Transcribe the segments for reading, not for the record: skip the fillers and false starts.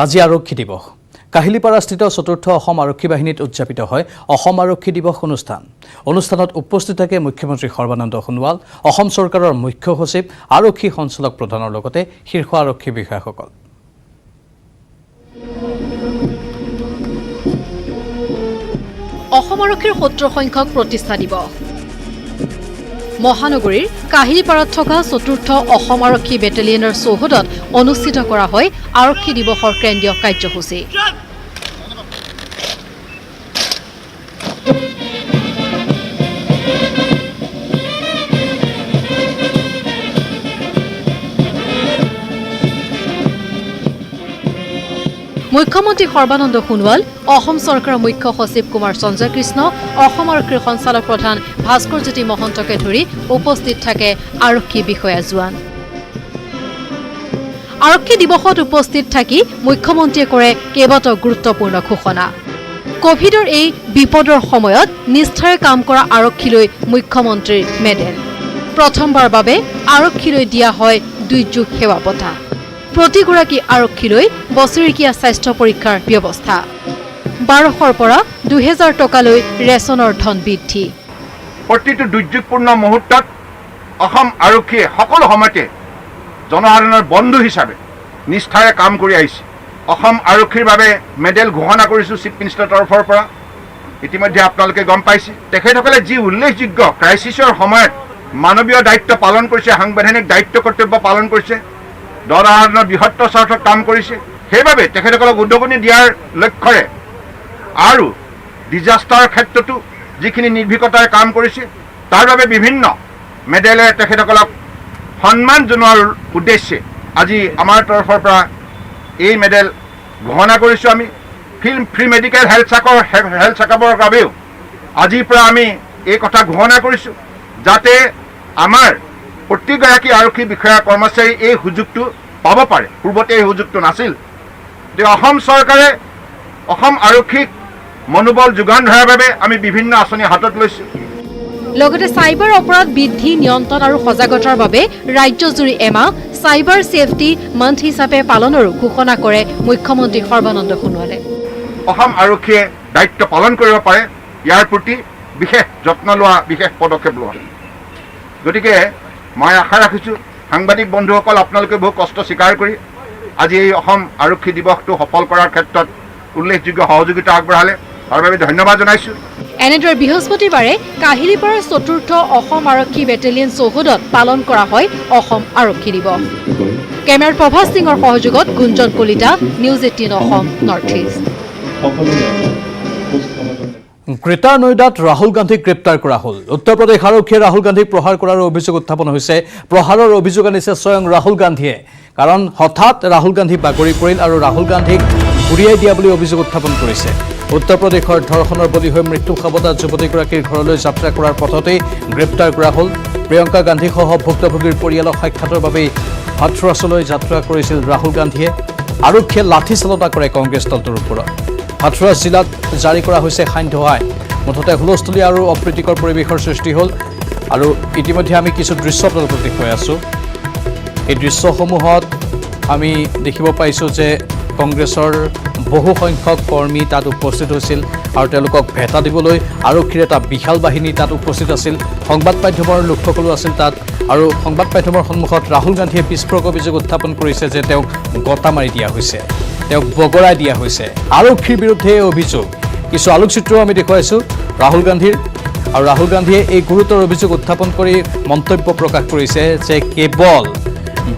আজি আৰক্ষী দিৱস কাহিলীপাৰাস্থিত চতুৰ্থ অসম আৰক্ষী বাহিনীত উদযাপিত হয় অসম আৰক্ষী দিৱস অনুষ্ঠানত উপস্থিত থাকে মুখ্যমন্ত্ৰী সৰ্বানন্দ সোণোৱাল অসম চৰকাৰৰ মুখ্য সচিব আৰক্ষী সঞ্চালক প্ৰধানৰ লগতে শীৰ্ষ আৰক্ষী বিষয়াসকল অসম আৰক্ষীৰ ৭০ সংখ্যক প্ৰতিষ্ঠা দিৱস মহানগৰীৰ কাহিলীপাৰাত থকা চতুৰ্থ অসম আৰক্ষী বেটেলিয়নৰ চৌহদত অনুষ্ঠিত কৰা হয় আৰক্ষী দিৱসৰ কেন্দ্ৰীয় কাৰ্যসূচী মুখ্যমন্ত্ৰী সৰ্বানন্দ সোণোৱাল অসম চৰকাৰৰ মুখ্য সচিব কুমাৰ সঞ্জয় কৃষ্ণ অসম আৰক্ষীৰ সঞ্চালক প্ৰধান ভাস্কৰ জ্যোতি মহন্তকে ধৰি উপস্থিত থাকে আৰক্ষী বিষয়া জোৱান আৰক্ষী দিৱসত উপস্থিত থাকি মুখ্যমন্ত্ৰীয়ে কৰে কেইবাটাও গুৰুত্বপূৰ্ণ ঘোষণা কোভিডৰ এই বিপদৰ সময়ত নিষ্ঠাৰে কাম কৰা আৰক্ষীলৈ মুখ্যমন্ত্ৰীৰ মেডেল প্ৰথমবাৰৰ বাবে আৰক্ষীলৈ দিয়া হয় দুৰ্যোগ সেৱা বঁটা প্ৰতিগৰাকী আৰক্ষীলৈ বছৰেকীয়া স্বাস্থ্য পৰীক্ষাৰ ব্যৱস্থা ১২০০ৰ পৰা ২০০০ টকালৈ ৰেচনৰ ধন বৃদ্ধি প্ৰতিটো দুৰ্যোগপূৰ্ণ মুহূৰ্তত অসম আৰক্ষীয়ে সকলো সময়তে জনসাধাৰণৰ বন্ধু হিচাপে নিষ্ঠাৰে কাম কৰি আহিছে অসম আৰক্ষীৰ বাবে মেডেল ঘোষণা কৰিছোঁ চিফ মিনিষ্টাৰৰ তৰফৰ পৰা ইতিমধ্যে আপোনালোকে গম পাইছে তেখেতসকলে যি উল্লেখযোগ্য ক্ৰাইচিছৰ সময়ত মানৱীয় দায়িত্ব পালন কৰিছে সাংবিধানিক দায়িত্ব কৰ্তব্য পালন কৰিছে জনসাধাৰণৰ বৃহত্তৰ স্বাৰ্থত কাম কৰিছে সেইবাবে তেখেতসকলক উদগনি দিয়াৰ লক্ষ্যৰে আৰু ডিজাষ্টাৰৰ ক্ষেত্ৰতো যিখিনি নিৰ্ভীকতাৰে কাম কৰিছে তাৰ বাবে বিভিন্ন মেডেলেৰে তেখেতসকলক সন্মান জনোৱাৰ উদ্দেশ্যে আজি আমাৰ তৰফৰ পৰা এই মেডেল ঘোষণা কৰিছোঁ আমি ফ্ৰী মেডিকেল হেল্থ চেকআপৰ বাবেও আজিৰ পৰা আমি এই কথা ঘোষণা কৰিছোঁ যাতে আমাৰ প্ৰতিগৰাকী আৰক্ষী বিষয়া কৰ্মচাৰী এই সুযোগটো পাব পাৰে পূৰ্বতে এই সুযোগটো নাছিল অসম চৰকাৰে অসম আৰক্ষীক মনোবল যোগান ধৰাৰ বাবে আমি বিভিন্ন আঁচনি হাতত লৈছোঁ লগতে চাইবাৰ অপৰাধ বৃদ্ধি নিয়ন্ত্ৰণ আৰু সজাগতাৰ বাবে ৰাজ্যজুৰি এমাহ চাইবাৰ ছেফটি মান্থ হিচাপে পালনৰো ঘোষণা কৰে মুখ্যমন্ত্ৰী সৰ্বানন্দ সোণোৱালে অসম আৰক্ষীয়ে দায়িত্ব পালন কৰিব পাৰে ইয়াৰ প্ৰতি বিশেষ যত্ন লোৱা বিশেষ পদক্ষেপ লোৱা গতিকে মই আশা ৰাখিছোঁ সাংবাদিক বন্ধুসকল আপোনালোকে বহু কষ্ট স্বীকাৰ কৰি আজি এই অসম আৰক্ষী দিৱসটো সফল কৰাৰ ক্ষেত্ৰত উল্লেখযোগ্য সহযোগিতা আগবঢ়ালে তাৰ বাবে ধন্যবাদ জনাইছোঁ এনেদৰে বৃহস্পতিবাৰে কাহিলীপাৰাৰ চতুৰ্থ অসম আৰক্ষী বেটেলিয়ন চৌহদত পালন কৰা হয় অসম আৰক্ষী দিৱস কেমেৰাৰ প্ৰভাস সিঙৰ সহযোগত Gunjan Kalita news ১৮ Asom north east greater নয়ডাত ৰাহুল গান্ধীক গ্ৰেপ্তাৰ কৰা হ'ল উত্তৰ প্ৰদেশ আৰক্ষীয়ে ৰাহুল গান্ধীক প্ৰহাৰ কৰাৰ অভিযোগ উত্থাপন হৈছে প্ৰহাৰৰ অভিযোগ আনিছে স্বয়ং ৰাহুল গান্ধীয়ে কাৰণ হঠাৎ ৰাহুল গান্ধী বাগৰি পৰিল আৰু ৰাহুল গান্ধীক ঘূৰিয়াই দিয়া বুলি অভিযোগ উত্থাপন কৰিছে উত্তৰ প্ৰদেশৰ ধৰ্ষণৰ বলি হৈ মৃত্যু সাৱটা যুৱতীগৰাকীৰ ঘৰলৈ যাত্ৰা কৰাৰ পথতেই গ্ৰেপ্তাৰ কৰা হ'ল প্ৰিয়ংকা গান্ধীসহ ভুক্তভোগীৰ পৰিয়ালক সাক্ষাতৰ বাবে হাথৰাছলৈ যাত্ৰা কৰিছিল ৰাহুল গান্ধীয়ে আৰক্ষীয়ে লাঠি চালনা কৰে কংগ্ৰেছ দলটোৰ ওপৰত হাথৰাছ জিলাত জাৰি কৰা হৈছে সান্ধ্য আইন মুঠতে হুলস্থুলীয়া আৰু অপ্ৰীতিকৰ পৰিৱেশৰ সৃষ্টি হ'ল আৰু ইতিমধ্যে আমি কিছু দৃশ্য আপোনালোকক দেখুৱাই আছোঁ এই দৃশ্যসমূহত আমি দেখিব পাইছোঁ যে কংগ্ৰেছৰ বহু সংখ্যক কৰ্মী তাত উপস্থিত হৈছিল আৰু তেওঁলোকক ভেটা দিবলৈ আৰক্ষীৰ এটা বিশাল বাহিনী তাত উপস্থিত আছিল সংবাদ মাধ্যমৰ লোকসকলো আছিল তাত আৰু সংবাদ মাধ্যমৰ সন্মুখত ৰাহুল গান্ধীয়ে বিস্ফোৰক অভিযোগ উত্থাপন কৰিছে যে তেওঁক গতা মাৰি দিয়া হৈছে তেওঁক বগৰাই দিয়া হৈছে আৰক্ষীৰ বিৰুদ্ধে অভিযোগ কিছু আলোকচিত্ৰও আমি দেখুৱাইছোঁ ৰাহুল গান্ধীৰ আৰু ৰাহুল গান্ধীয়ে এই গুৰুতৰ অভিযোগ উত্থাপন কৰি মন্তব্য প্ৰকাশ কৰিছে যে কেৱল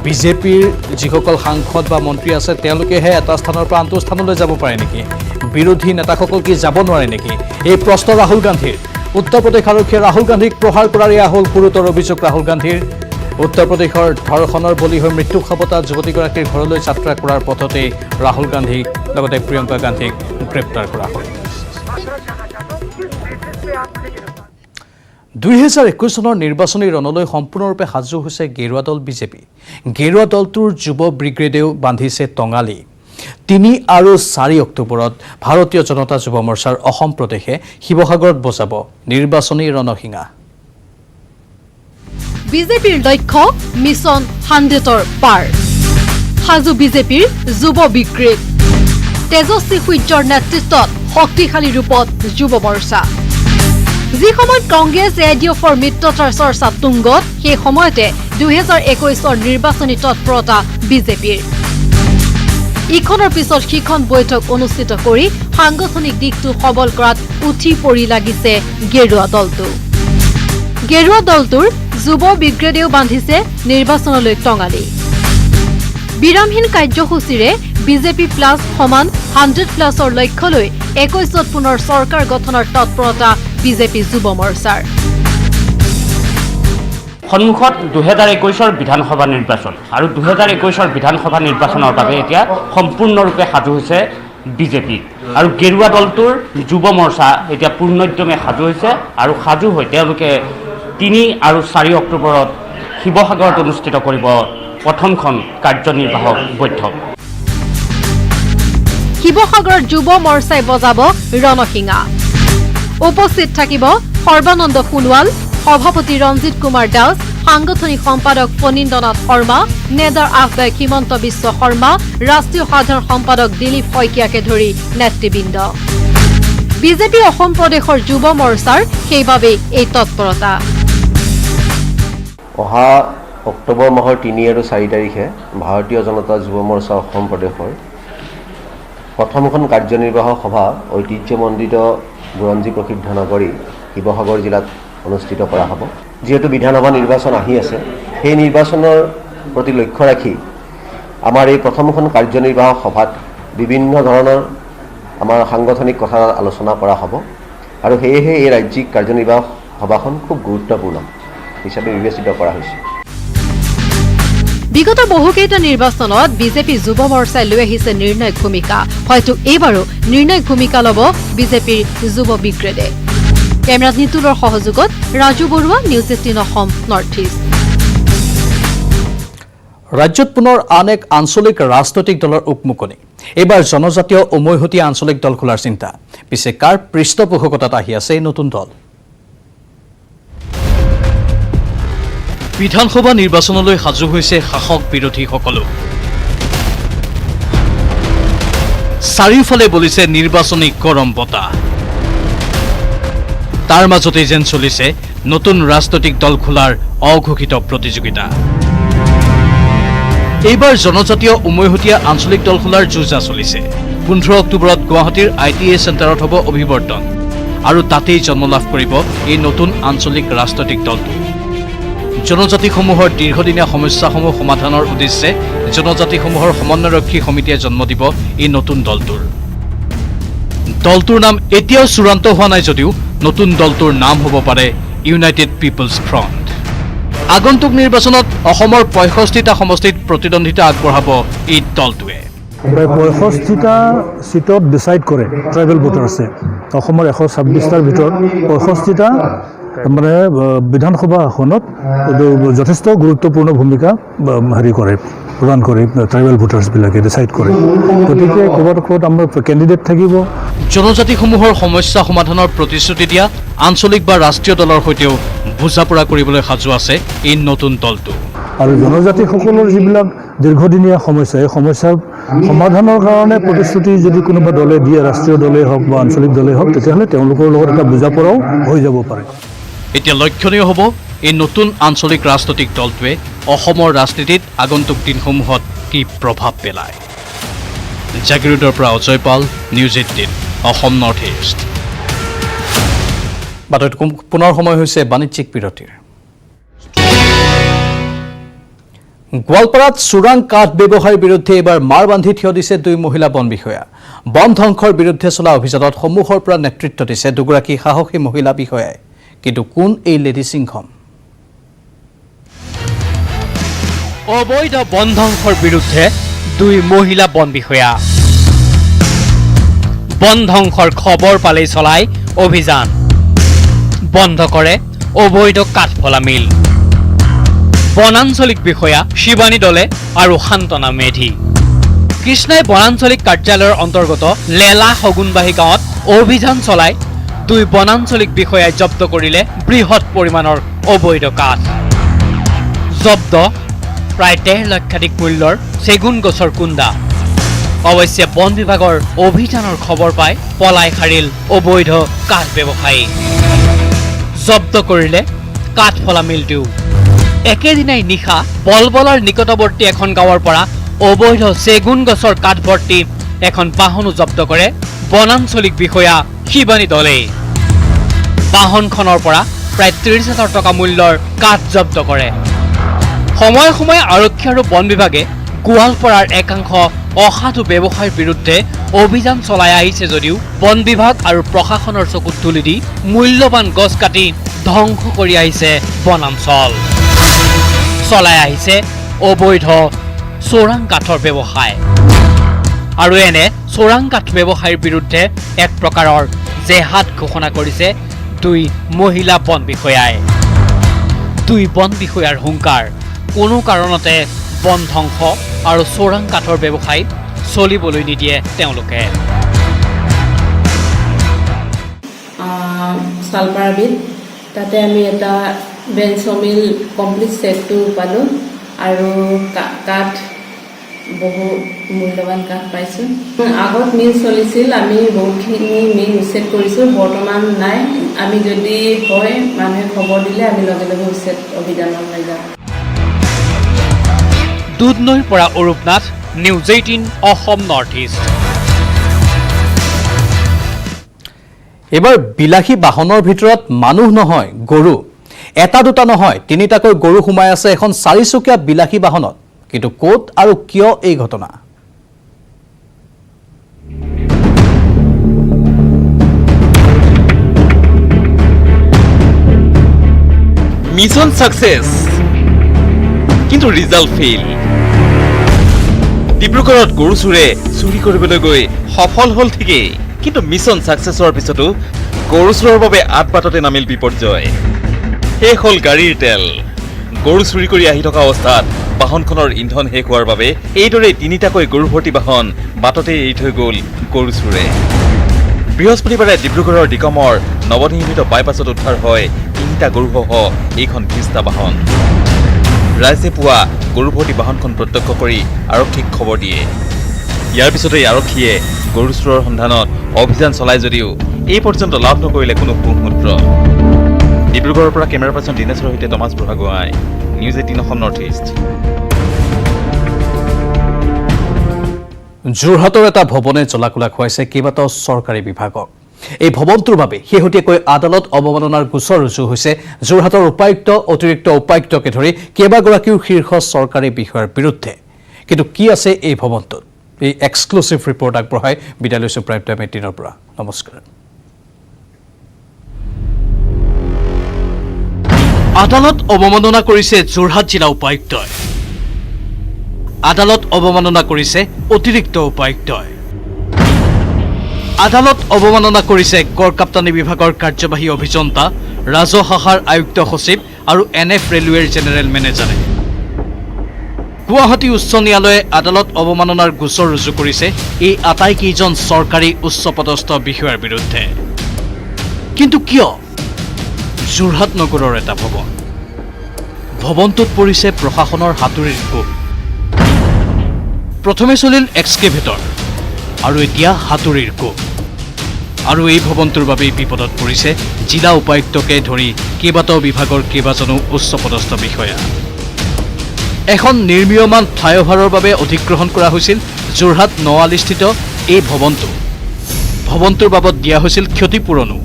বিজেপিৰ যিসকল সাংসদ বা মন্ত্ৰী আছে তেওঁলোকেহে এটা স্থানৰ পৰা আনটো স্থানলৈ যাব পাৰে নেকি বিৰোধী নেতাসকল কি যাব নোৱাৰে নেকি এই প্ৰশ্ন ৰাহুল গান্ধীৰ উত্তৰ প্ৰদেশ আৰক্ষীয়ে ৰাহুল গান্ধীক প্ৰহাৰ কৰাৰ এয়া হ'ল গুৰুতৰ অভিযোগ ৰাহুল গান্ধীৰ উত্তৰ প্ৰদেশৰ ধৰ্ষণৰ বলি হৈ মৃত্যু সাৱটা যুৱতীগৰাকীৰ ঘৰলৈ যাত্ৰা কৰাৰ পথতেই ৰাহুল গান্ধীক লগতে প্ৰিয়ংকা গান্ধীক গ্ৰেপ্তাৰ কৰা হয় ২০২১ চনৰ নিৰ্বাচনী ৰণলৈ সম্পূৰ্ণৰূপে সাজু হৈছে গেৰুৱা দল বিজেপি গেৰুৱা দলটোৰ যুৱ ব্ৰিগেডেও বান্ধিছে টঙালি ৩ আৰু ৪ অক্টোবৰত ভাৰতীয় জনতা যুৱ মৰ্চাৰ অসম প্ৰদেশে শিৱসাগৰত বজাব নিৰ্বাচনী ৰণসিঙা বিজেপিৰ লক্ষ্য মিছন 100ৰ পাৰ সাজু বিজেপিৰ যুৱ বিগ্ৰেড তেজস্বী সূৰ্যৰ নেতৃত্বত শক্তিশালী ৰূপত যুৱ মৰ্চা। যি সময়ত কংগ্ৰেছ এডিএফৰ মিত্ৰতাৰ চৰ্চা তুংগত, সেই সময়তে 2021 নিৰ্বাচনী তৎপৰতা বিজেপিৰ। ইখনৰ পিছত সিখন বৈঠক অনুষ্ঠিত কৰি সাংগঠনিক দিশটো সবল কৰাত উঠি পৰি লাগিছে গেৰুৱা দলটো। গেৰুৱা দলটোৰ যুৱ ব্ৰিগেডেও বান্ধিছে নিৰ্বাচনলৈ টঙালি। বিৰামহীন কাৰ্যসূচীৰে বিজেপি প্লাছ সমান 100+ লক্ষ্য লৈ 21 পুনৰ চৰকাৰ গঠনৰ তৎপৰতা বিজেপি যুৱ মৰ্চাৰ। সন্মুখত 2021 বিধানসভা নিৰ্বাচন আৰু 2021 বিধানসভা নিৰ্বাচনৰ বাবে এতিয়া সম্পূৰ্ণৰূপে সাজু হৈছে বিজেপি আৰু গেৰুৱা দলটোৰ যুৱ মৰ্চা এতিয়া পূৰ্ণোদ্যমে সাজু হৈছে আৰু সাজু হৈ তেওঁলোকে 3 আৰু 4 অক্টোবৰত শিৱসাগৰত অনুষ্ঠিত কৰিব প্ৰথমখন কাৰ্যনিৰ্বাহক বৈঠক। শিৱসাগৰৰ যুৱ মৰ্চাই বজাব ৰণসিঙা। উপস্থিত থাকিব সৰ্বানন্দ সোণোৱাল, সভাপতি ৰঞ্জিত কুমাৰ দাস, সাংগঠনিক সম্পাদক ফণীন্দ্ৰনাথ শৰ্মা, নেডাৰ আহ্বায়ক হিমন্ত বিশ্ব শৰ্মা, ৰাষ্ট্ৰীয় সাধাৰণ সম্পাদক দিলীপ শইকীয়াকে ধৰি নেতৃবৃন্দ। বিজেপি অসম প্ৰদেশৰ যুৱ মৰ্চাৰ সেইবাবেই এই তৎপৰতা। অহা অক্টোবৰ মাহৰ 3 আৰু 4 তাৰিখে ভাৰতীয় জনতা যুৱ মৰ্চা অসম প্ৰদেশৰ প্ৰথমখন কাৰ্যনিৰ্বাহক সভা ঐতিহ্যমণ্ডিত বুৰঞ্জী প্ৰসিদ্ধ নগৰী শিৱসাগৰ জিলাত অনুষ্ঠিত কৰা হ'ব। যিহেতু বিধানসভা নিৰ্বাচন আহি আছে, সেই নিৰ্বাচনৰ প্ৰতি লক্ষ্য ৰাখি আমাৰ এই প্ৰথমখন কাৰ্যনিৰ্বাহক সভাত বিভিন্ন ধৰণৰ আমাৰ সাংগঠনিক কথা আলোচনা কৰা হ'ব আৰু সেয়েহে এই ৰাজ্যিক কাৰ্যনিৰ্বাহক সভাখন খুব গুৰুত্বপূৰ্ণ হিচাপে বিবেচিত কৰা হৈছে। বিগত বহুকেইটা নিৰ্বাচনত বিজেপি যুৱ মৰ্চাই লৈ আহিছে নিৰ্ণায়ক ভূমিকা। হয়তো এইবাৰো নিৰ্ণায়ক ভূমিকা ল'ব বিজেপিৰ যুৱ ব্ৰিগেডে। কেমেৰাত নিতুলৰ সহযোগত Raju Baruah, news 18 Assam north east. ৰাজ্যত পুনৰ আন এক আঞ্চলিক ৰাজনৈতিক দলৰ উকমুকনি। এইবাৰ জনজাতীয় উমৈহতীয়া আঞ্চলিক দল খোলাৰ চিন্তা। পিছে কাৰ পৃষ্ঠপোষকতাত আহি আছে এই নতুন দল? বিধানসভা নিৰ্বাচনলৈ সাজু হৈছে শাসক বিৰোধীসকলো। চাৰিওফালে বলিছে নিৰ্বাচনী গৰম বতাহ। তাৰ মাজতে যেন চলিছে নতুন ৰাজনৈতিক দল খোলাৰ অঘোষিত প্ৰতিযোগিতা। এইবাৰ জনজাতীয় উমৈহতীয়া আঞ্চলিক দল খোলাৰ যুঁজা চলিছে। 15 অক্টোবৰত গুৱাহাটীৰ ITA চেণ্টাৰত হ'ব অভিৱৰ্তন আৰু তাতেই জন্ম লাভ কৰিব এই নতুন আঞ্চলিক ৰাজনৈতিক দলটো। জনজাতিসমূহৰ দীৰ্ঘদিনীয়া সমস্যাসমূহ সমাধানৰ উদ্দেশ্যে জনজাতিসমূহৰ সমন্বয়ৰক্ষী সমিতিয়ে জন্ম দিব এই নতুন দলটোৰ। দলটোৰ নাম এতিয়াও চূড়ান্ত হোৱা নাই যদিও নতুন দলটোৰ নাম হ'ব পাৰে ইউনাইটেড পিপলছ ফ্ৰণ্ট। আগন্তুক নিৰ্বাচনত অসমৰ 65টা সমষ্টিত প্ৰতিদ্বন্দ্বিতা আগবঢ়াব এই দলটোৱে। প্ৰায় 65টা চিটত ডিচাইড কৰে ট্ৰাইবেল ভোটাৰ্ছে। অসমৰ 126টাৰ ভিতৰত 65টা মানে বিধানসভা আসনত যথেষ্ট গুৰুত্বপূৰ্ণ ভূমিকা প্ৰদান কৰে ট্ৰাইবেল ভোটাৰ্ছবিলাকে ডিচাইড কৰে। গতিকে ক'ৰবাত আমাৰ কেণ্ডিডেট থাকিব। জনজাতিসমূহৰ সমস্যা সমাধানৰ প্ৰতিশ্ৰুতি দিয়া আঞ্চলিক বা ৰাষ্ট্ৰীয় দলৰ সৈতেও বুজাপৰা কৰিবলৈ সাজু আছে এই নতুন দলটো। আৰু জনজাতিসকলৰ যিবিলাক দীৰ্ঘদিনীয়া সমস্যা, এই সমস্যাৰ সমাধানৰ কাৰণে প্ৰতিশ্ৰুতি যদি কোনোবা দলে দিয়ে, ৰাষ্ট্ৰীয় দলেই হওক বা আঞ্চলিক দলেই হওক, তেতিয়াহ'লে তেওঁলোকৰ লগত এটা বুজাপৰাও হৈ যাব পাৰে। এতিয়া লক্ষণীয় হ'ব এই নতুন আঞ্চলিক ৰাজনৈতিক দলটোৱে অসমৰ ৰাজনীতিত আগন্তুক দিনসমূহত কি প্ৰভাৱ পেলায়। জাগিৰোডৰ পৰা অজয় পাল, নিউজ 18 অসম নৰ্থ ইষ্ট। বাতৰিত পুনৰ সময় হৈছে বাণিজ্যিক বিৰতিৰ। গোৱালপাৰাত চোৰাং কাঠ ব্যৱসায়ীৰ বিৰুদ্ধে এইবাৰ মাৰ বান্ধি থিয় দিছে 2 মহিলা বন বিষয়া। বন ধ্বংসৰ বিৰুদ্ধে চলা অভিযানত সন্মুখৰ পৰা নেতৃত্ব দিছে 2গৰাকী সাহসী মহিলা বিষয়াই। কিন্তু কোন এই লেডি সিংহম? অবৈধ বন ধ্বংসৰ বিৰুদ্ধে 2 মহিলা বন বিষয়া। বন ধ্বংসৰ খবৰ পালেই চলাই অভিযান। বন্ধ কৰে অবৈধ কাঠফলা মিল। বনাঞ্চলিক বিষয়া শিৱানী দলে আৰু শান্তনা মেধি। কৃষ্ণাই বনাঞ্চলিক কাৰ্যালয়ৰ অন্তৰ্গত লেলা সগুনবাহী গাঁৱত অভিযান চলাই 2 বনাঞ্চলিক বিষয়াই জব্দ কৰিলে বৃহৎ পৰিমাণৰ অবৈধ কাঠ। জব্দ প্ৰায় 1.5 লক্ষাধিক মূল্যৰ চেগুন গছৰ কুণ্ডা। অৱশ্যে বন বিভাগৰ অভিযানৰ খবৰ পাই পলাই সাৰিল অবৈধ কাঠ ব্যৱসায়ী। জব্দ কৰিলে কাঠফলা মিলটিও। একেদিনাই নিশা বলবলাৰ নিকটৱৰ্তী এখন গাঁৱৰ পৰা অবৈধ চেগুন গছৰ কাঠ ভৰ্তি এখন বাহনো জব্দ কৰে বনাঞ্চলিক বিষয়া শিৱানী দলে। বাহনখনৰ পৰা প্ৰায় 30,000 টকা মূল্যৰ কাঠ জব্দ কৰে। সময়ে সময়ে আৰক্ষী আৰু বন বিভাগে গোৱালপাৰাৰ একাংশ অসাধু ব্যৱসায়ীৰ বিৰুদ্ধে অভিযান চলাই আহিছে যদিও বন বিভাগ আৰু প্ৰশাসনৰ চকুত তুলি দি মূল্যৱান গছ কাটি ধ্বংস কৰি আহিছে বনাঞ্চল। চলাই আহিছে অবৈধ চোৰাং কাঠৰ ব্যৱসায়। আৰু এনে চোৰাং কাঠ ব্যৱসায়ীৰ বিৰুদ্ধে এক প্ৰকাৰৰ জেহাদ ঘোষণা কৰিছে 2 মহিলা বন বিষয়াই। 2 বন বিষয়াৰ হুংকাৰ, কোনো কাৰণতে বন ধ্বংস আৰু চোৰাং কাঠৰ ব্যৱসায় চলিবলৈ নিদিয়ে তেওঁলোকে। শালপাৰাবিধ তাতে আমি এটা বেঞ্চ মিল কমপ্লিট ছেটটো পালোঁ আৰু কাঠ বহু মূল্যৱান কাঠ পাইছোঁ। আগত মিল চলিছিল, আমি বহুতখিনি মিল উচ্ছেদ কৰিছোঁ, বৰ্তমান নাই। আমি যদি হয় মানুহে খবৰ দিলে আমি লগে লগে উচ্ছেদ অভিযানত লৈ যাম। দুধনৈৰ পৰা Arup Nath, news 18 Assam north east. এবাৰ বিলাসী বাহনৰ ভিতৰত মানুহ নহয় গৰু, এটা দুটা নহয় 3টাকৈ গৰু সোমাই আছে এখন 4চকীয়া বিলাসী বাহনত। কিন্তু ক'ত আৰু কিয় এই ঘটনা? মিছন সাকসেস কিন্তু ৰিজাল্ট ফেইল। ডিব্ৰুগড়ত গৰু চুৰি কৰিবলৈ গৈ সফল হ'ল ঠিকেই, কিন্তু মিছন সাকসেছৰ পিছতো গৰু চোৰৰ বাবে আটবাটতে নামিল বিপৰ্যয়। শেষ হ'ল গাড়ীৰ তেল। গৰু চুৰি কৰি আহি থকা অৱস্থাত বাহনখনৰ ইন্ধন শেষ হোৱাৰ বাবে এইদৰে 3টাকৈ গৰু ভৰ্তি বাহন বাটতে এৰি থৈ গ'ল গৰু চোৰে। বৃহস্পতিবাৰে ডিব্ৰুগড়ৰ ডিকমৰ নৱনিৰ্মিত বাইপাছত উদ্ধাৰ হয় 3টা গৰুসহ এইখন 20টা বাহন। ৰাইজে পোৱা গৰু ভৰ্তি বাহনখন প্ৰত্যক্ষ কৰি আৰক্ষীক খবৰ দিয়ে। ইয়াৰ পিছতেই আৰক্ষীয়ে গৰু চোৰৰ সন্ধানত অভিযান চলাই যদিও এই পৰ্যন্ত লাভ নকৰিলে কোনো সুমূত্ৰ। ডিব্ৰুগড়ৰ পৰা কেমেৰা পাৰ্চন দিনেশৰ সৈতে Thomas Buragohain, news 18 Assam north east. যোৰহাটৰ এটা ভৱনে জলাকলা খুৱাইছে কেইবাটাও চৰকাৰী বিভাগক। এই ভৱনটোৰ বাবে শেহতীয়াকৈ আদালত অৱমাননাৰ গোচৰ ৰুজু হৈছে যোৰহাটৰ উপায়ুক্ত, অতিৰিক্ত উপায়ুক্তকে ধৰি কেইবাগৰাকীও শীৰ্ষ চৰকাৰী বিষয়াৰ বিৰুদ্ধে। কিন্তু কি আছে এই ভৱনটোত? এই এক্সক্লুচিভ ৰিপৰ্ট আগবঢ়াই বিদায় লৈছোঁ প্ৰাইম টাইম 18ৰ পৰা। নমস্কাৰ। আদালত অৱমাননা কৰিছে যোৰহাট জিলা উপায়ুক্তই। আদালত অৱমাননা কৰিছে অতিৰিক্ত উপায়ুক্তই। আদালত অৱমাননা কৰিছে গড়কাপ্তানি বিভাগৰ কাৰ্যবাহী অভিযন্তা, ৰাজহ শাখাৰ আয়ুক্ত সচিব আৰু NF ৰেলৱেৰ জেনেৰেল মেনেজাৰে। গুৱাহাটী উচ্চ ন্যায়ালয়ে আদালত অৱমাননাৰ গোচৰ ৰুজু কৰিছে এই আটাইকেইজন চৰকাৰী উচ্চপদস্থ বিষয়াৰ বিৰুদ্ধে। কিন্তু কিয়? যোৰহাট নগৰৰ এটা ভৱন, ভৱনটোত পৰিছে প্ৰশাসনৰ হাতুৰিৰ কোব। প্ৰথমে চলিল এক্সকেভেটৰ আৰু এতিয়া হাতুৰিৰ কোব। আৰু এই ভৱনটোৰ বাবেই বিপদত পৰিছে জিলা উপায়ুক্তকে ধৰি কেইবাটাও বিভাগৰ কেইবাজনো উচ্চপদস্থ বিষয়া। এখন নিৰ্মীয়মান ফ্লাইঅভাৰৰ বাবে অধিগ্ৰহণ কৰা হৈছিল যোৰহাট নৱালিস্থিত এই ভৱনটো। ভৱনটোৰ বাবদ দিয়া হৈছিল ক্ষতিপূৰণো।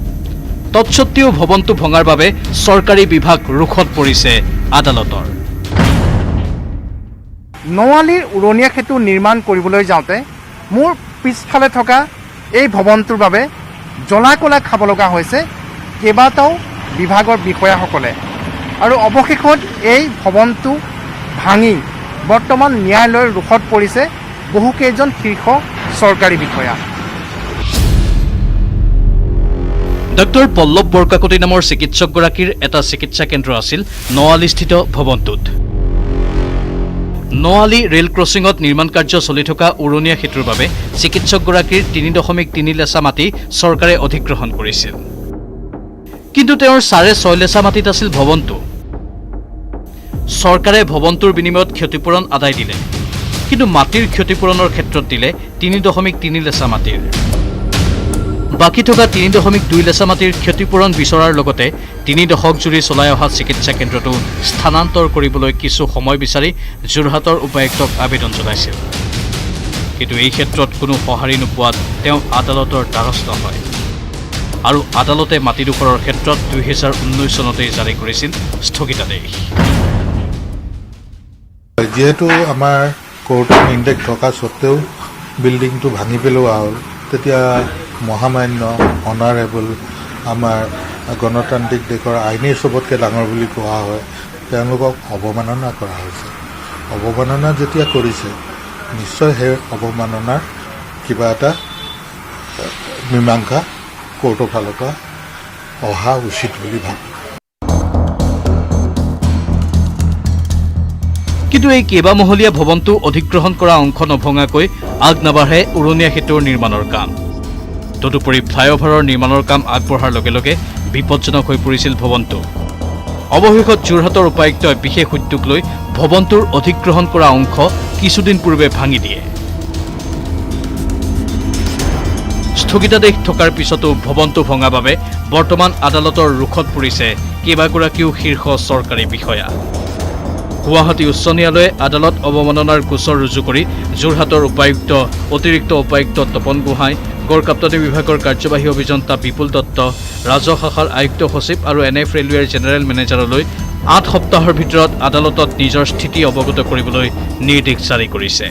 তৎসত্ত্বেও ভৱনটো ভঙাৰ বাবে চৰকাৰী বিভাগ ৰোষত পৰিছে আদালতৰ। নৱালীৰ উৰণীয়া সেতু নিৰ্মাণ কৰিবলৈ যাওঁতে মোৰ পিছফালে থকা এই ভৱনটোৰ বাবে জ্বলা-কলা খাব লগা হৈছে কেইবাটাও বিভাগৰ বিষয়াসকলে। আৰু অৱশেষত এই ভৱনটো ভাঙি বৰ্তমান ন্যায়ালয়ৰ ৰোষত পৰিছে বহুকেইজন শীৰ্ষ চৰকাৰী বিষয়া। ডক্টৰ পল্লৱ বৰকাকতি নামৰ চিকিৎসকগৰাকীৰ এটা চিকিৎসা কেন্দ্ৰ আছিল নৱালিস্থিত ভৱনটোত। নৱালি ৰেল ক্ৰছিঙত নিৰ্মাণ কাৰ্য চলি থকা উৰণীয়া সেতুৰ বাবে চিকিৎসকগৰাকীৰ 3.3 লেচা মাটি চৰকাৰে অধিগ্ৰহণ কৰিছিল। কিন্তু তেওঁৰ 6.5 লেচা মাটিত আছিল ভৱনটো। চৰকাৰে ভৱনটোৰ বিনিময়ত ক্ষতিপূৰণ আদায় দিলে। কিন্তু মাটিৰ ক্ষতিপূৰণৰ ক্ষেত্ৰত দিলে 3.3 লেচা মাটিৰ। বাকী থকা 3.2 লেচা মাটিৰ ক্ষতিপূৰণ বিচৰাৰ লগতে 3 দশক জুৰি চলাই অহা চিকিৎসা কেন্দ্ৰটো স্থানান্তৰ কৰিবলৈ কিছু সময় বিচাৰি যোৰহাটৰ উপায়ুক্তক আবেদন জনাইছিল। কিন্তু এই ক্ষেত্ৰত কোনো সঁহাৰি নোপোৱাত তেওঁ আদালতৰ দ্বাৰস্থ হয় আৰু আদালতে মাটিডোখৰৰ ক্ষেত্ৰত 2019 চনতেই জাৰি কৰিছিল স্থগিতাদেশ। যিহেতু আমাৰ কোৰ্টৰ নিৰ্দেশ থকা স্বত্তেও বিল্ডিংটো ভাঙি পেলোৱা হ'ল, তেতিয়া মহামান্য অনাৰেবল আমাৰ গণতান্ত্ৰিক দেশৰ আইনেই চবতকৈ ডাঙৰ বুলি কোৱা হয়, তেওঁলোকক অৱমাননা কৰা হৈছে। অৱমাননা যেতিয়া কৰিছে, নিশ্চয় সেই অৱমাননাৰ কিবা এটা মীমাংসা কোৰ্টৰ ফালৰ পৰা অহা উচিত বুলি ভাবোঁ। কিন্তু এই কেইবামহলীয়া ভৱনটো অধিগ্ৰহণ কৰা অংশ নভঙাকৈ আগ নাবাঢ়ে উৰণীয়া সেতুৰ নিৰ্মাণৰ কাম। তদুপৰি ফ্লাইঅভাৰৰ নিৰ্মাণৰ কাম আগবঢ়াৰ লগে লগে বিপদজনক হৈ পৰিছিল ভৱনটো। অৱশেষত যোৰহাটৰ উপায়ুক্তই বিশেষ উদ্যোগ লৈ ভৱনটোৰ অধিগ্ৰহণ কৰা অংশ কিছুদিন পূৰ্বে ভাঙি দিয়ে। স্থগিতাদেশ থকাৰ পিছতো ভৱনটো ভঙা বাবে বৰ্তমান আদালতৰ ৰোষত পৰিছে কেইবাগৰাকীও শীৰ্ষ চৰকাৰী বিষয়া। গুৱাহাটী উচ্চ ন্যায়ালয়ে আদালত অৱমাননাৰ গোচৰ ৰুজু কৰি যোৰহাটৰ উপায়ুক্ত, অতিৰিক্ত উপায়ুক্ত তপন গোহাঁই, গড়কাপ্তানি বিভাগৰ কাৰ্যবাহী অভিযন্তা বিপুল দত্ত, ৰাজহ শাখাৰ আয়ুক্ত সচিব আৰু NF ৰেলৱেৰ জেনেৰেল মেনেজাৰলৈ 8 সপ্তাহৰ ভিতৰত আদালতত নিজৰ স্থিতি অৱগত কৰিবলৈ নিৰ্দেশ জাৰি কৰিছে।